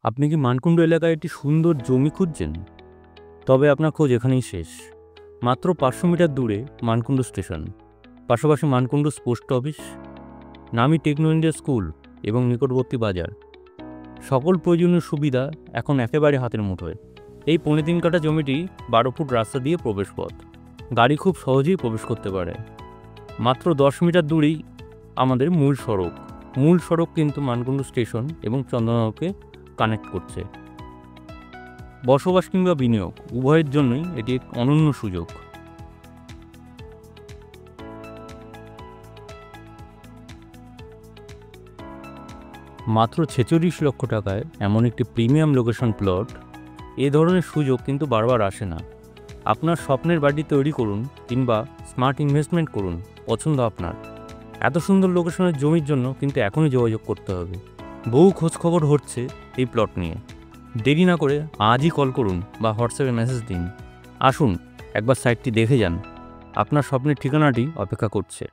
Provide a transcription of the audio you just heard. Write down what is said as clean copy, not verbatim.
আপনি কি মানকুণ্ড এলাকায় একটি সুন্দর জমি খুঁজছেন? তবে আপনার খোঁজ এখানেই শেষ। মাত্র 500 মিটার দূরে মানকুণ্ড স্টেশন, পাশাপাশি মানকুণ্ড পোস্ট অফিস, নামি টেকনো ইন্ডিয়া স্কুল এবং নিকটবর্তী বাজার। সকল প্রয়োজনীয় সুবিধা এখন একেবারে হাতের মুঠোয়। এই 3.5 কাঠা জমিটি 12 ফুট রাস্তা দিয়ে প্রবেশপথ, গাড়ি খুব সহজেই প্রবেশ করতে পারে। মাত্র 10 মিটার দূরেই আমাদের মূল সড়ক কিন্তু মানকুণ্ড স্টেশন এবং চন্দননগরকে কানেক্ট করছে। বসবাস কিংবা বিনিয়োগ উভয়ের জন্যই এটি এক অনন্য সুযোগ। মাত্র 46 লক্ষ টাকায় এমন একটি প্রিমিয়াম লোকেশন প্লট, এ ধরনের সুযোগ কিন্তু বারবার আসে না। আপনার স্বপ্নের বাড়ি তৈরি করুন কিংবা স্মার্ট ইনভেস্টমেন্ট করুন, পছন্দ আপনার। এত সুন্দর লোকেশনের জমির জন্য কিন্তু এখনই যোগাযোগ করতে হবে। বহু খোঁজখবর হচ্ছে এই প্লট নিয়ে। দেরি না করে আজই কল করুন বা হোয়াটসঅ্যাপে মেসেজ দিন। আসুন একবার সাইটটি দেখে যান, আপনার স্বপ্নের ঠিকানাটি অপেক্ষা করছে।